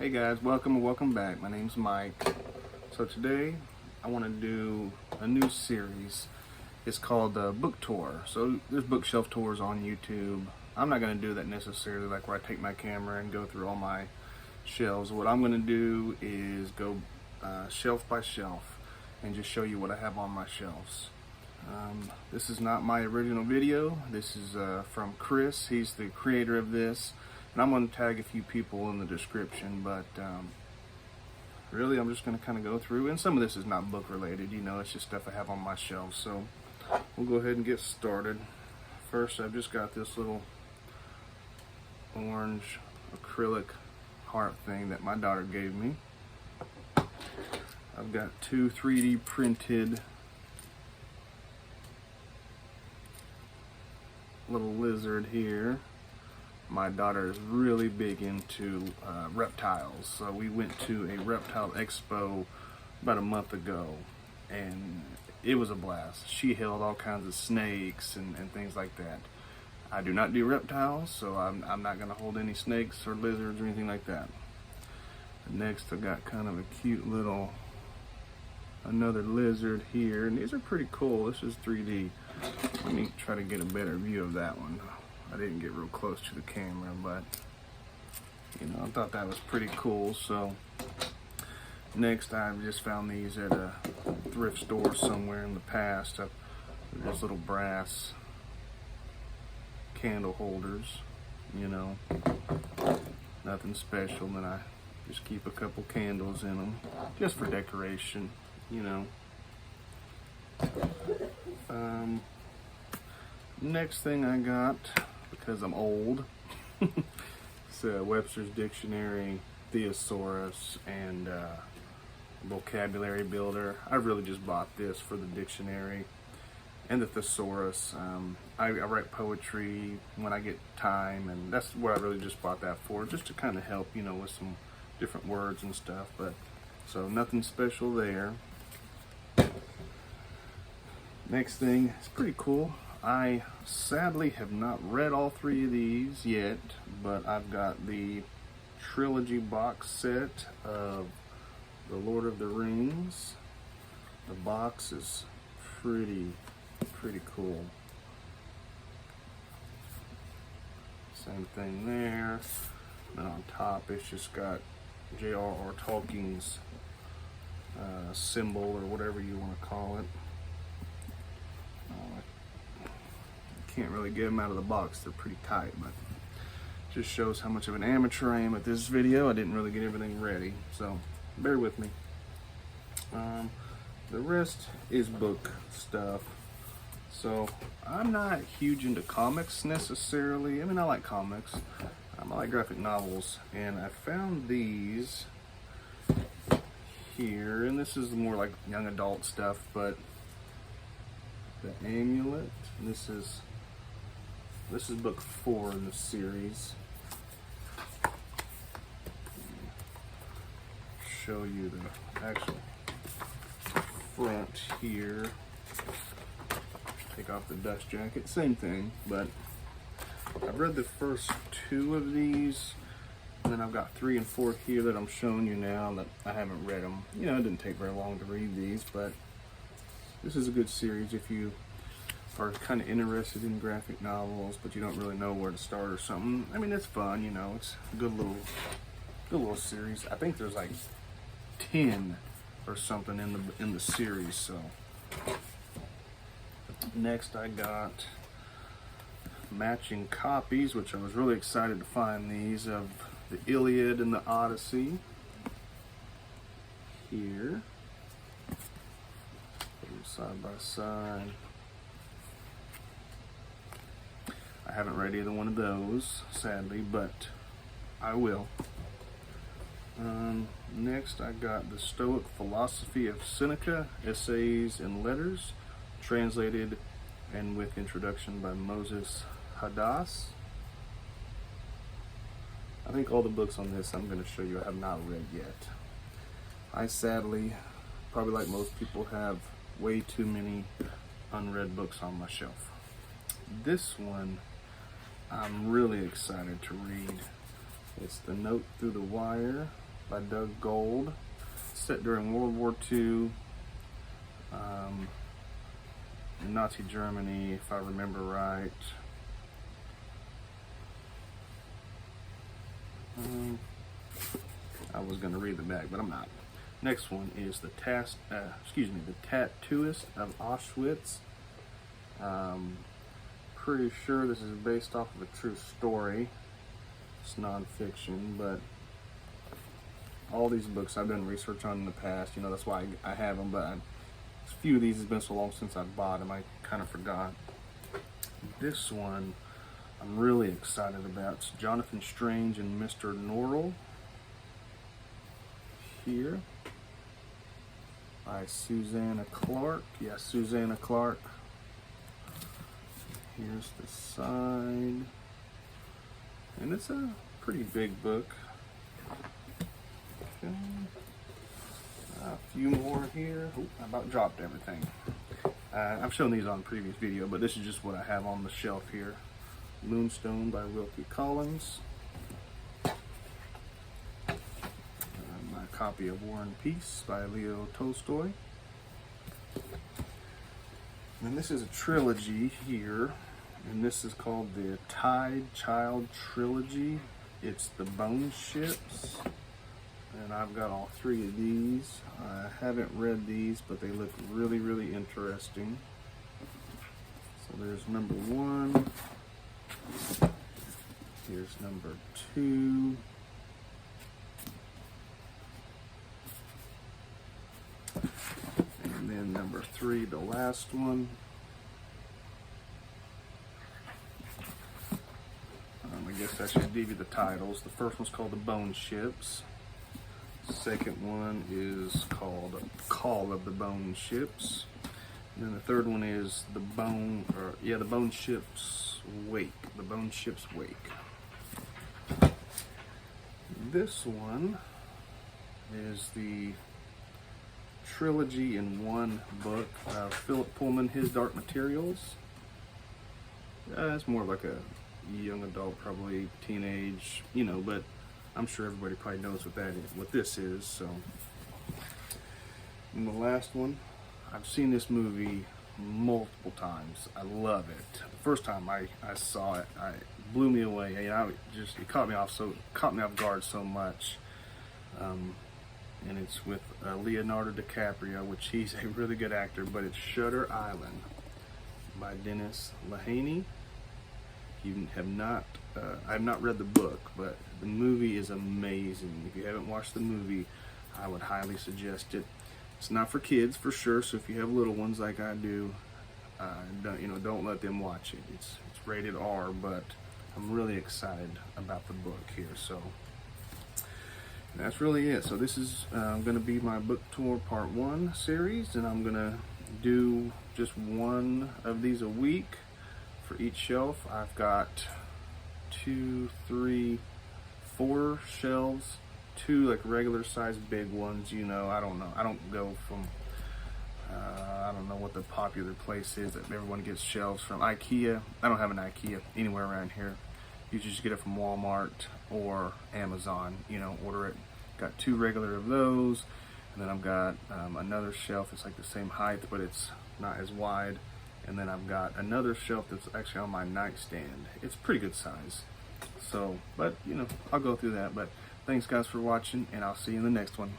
Hey guys, welcome and welcome back. My name's Mike. So today I want to do a new series. It's called Book Tour. So there's bookshelf tours on YouTube. I'm not going to do that necessarily like where I take my camera and go through all my shelves. What I'm going to do is go shelf by shelf and just show you what I have on my shelves. This is not my original video. This is from Chris. He's the creator of this. And I'm going to tag a few people in the description, but really I'm just going to kind of go through, and some of this is not book related, you know, it's just stuff I have on my shelves. So we'll go ahead and get started. First, I've just got this little orange acrylic heart thing that my daughter gave me. I've got two 3D printed little lizard here. My daughter is really big into reptiles, so we went to a reptile expo about a month ago, and it was a blast. She held all kinds of snakes and things like that. I do not do reptiles, so I'm not going to hold any snakes or lizards or anything like that. Next, I've got kind of a cute little, another lizard here, and these are pretty cool. This is 3D. Let me try to get a better view of that one. I didn't get real close to the camera, but you know, I thought that was pretty cool. So next, I've just found these at a thrift store somewhere in the past. There's little brass candle holders, you know, nothing special. Then I just keep a couple candles in them just for decoration, you know. Next thing I got, because I'm old, it's Webster's Dictionary, Thesaurus, and Vocabulary Builder. I really just bought this for the dictionary and the thesaurus. I write poetry when I get time, and that's what I really just bought that for, just to kind of help, you know, with some different words and stuff. But so nothing special there. Next thing, it's pretty cool. I sadly have not read all three of these yet, but I've got the trilogy box set of The Lord of the Rings. The box is pretty cool. Same thing there. And on top, it's just got J.R.R. Tolkien's symbol, or whatever you want to call it. Can't really get them out of the box, they're pretty tight, but just shows how much of an amateur I am at this video. I didn't really get everything ready, so bear with me. The rest is book stuff. So I'm not huge into comics necessarily. I mean, I like comics. I like graphic novels, and I found these here, and this is more like young adult stuff, but the Amulet, this is book 4 in the series. Show you the actual front here. Take off the dust jacket, same thing, but I've read the first 2 of these, and then I've got 3 and 4 here that I'm showing you now that I haven't read them. You know, it didn't take very long to read these, but this is a good series if you are kind of interested in graphic novels, but you don't really know where to start or something. I mean, it's fun, you know. It's a good little series. I think there's like 10 or something in the series. So next, I got matching copies, which I was really excited to find these, of the Iliad and the Odyssey here, side by side. I haven't read either one of those, sadly, but I will. Next, I got the Stoic Philosophy of Seneca, Essays and Letters, translated and with introduction by Moses Hadass. I think all the books on this I'm going to show you I have not read yet. I sadly, probably like most people, have way too many unread books on my shelf. This one I'm really excited to read. It's The Note Through the Wire by Doug Gold. Set during World War II, in Nazi Germany, if I remember right. I was going to read the back, but I'm not. Next one is the Tattooist of Auschwitz. Pretty sure this is based off of a true story. It's nonfiction, but all these books I've done research on in the past. You know, that's why I have them. But a few of these has been so long since I bought them, I kind of forgot. This one I'm really excited about. It's Jonathan Strange and Mr. Norrell. Here by Susanna Clark. Yes, Susanna Clark. Here's the side, and it's a pretty big book. Okay. A few more here. Oh, I about dropped everything. I've shown these on a previous video, but this is just what I have on the shelf here. Moonstone by Wilkie Collins. My copy of War and Peace by Leo Tolstoy. And this is a trilogy here, and this is called the Tide Child Trilogy. It's the Bone Ships, and I've got all three of these. I haven't read these, but they look really, really interesting. So there's number 1. Here's number 2. And then number 3, the last one. I guess I should give you the titles. The first one's called The Bone Ships. The second one is called Call of the Bone Ships. And then the third one is The Bone Ship's Wake. The Bone Ship's Wake. This one is the trilogy in one book. Philip Pullman, His Dark Materials. It's more like a young adult, probably teenage, you know, but I'm sure everybody probably knows what this is. So, and the last one, I've seen this movie multiple times. I love it. The first time I saw it, it blew me away. It caught me off guard so much. And it's with Leonardo DiCaprio, which he's a really good actor. But it's Shutter Island by Dennis Lehane. You have not, I have not read the book, but the movie is amazing. If you haven't watched the movie, I would highly suggest it. It's not for kids, for sure. So if you have little ones like I do, don't let them watch it. It's rated R, but I'm really excited about the book here. So that's really it. So this is going to be my book tour part 1 series, and I'm going to do just one of these a week. For each shelf, I've got 2, 3, 4 shelves, 2 like regular size big ones. You know, I don't know. I don't go from, I don't know what the popular place is that everyone gets shelves from. IKEA. I don't have an IKEA anywhere around here. You just get it from Walmart or Amazon. You know, order it. Got 2 regular of those, and then I've got another shelf. It's like the same height, but it's not as wide. And then I've got another shelf that's actually on my nightstand. It's pretty good size. So, but, you know, I'll go through that. But thanks, guys, for watching, and I'll see you in the next one.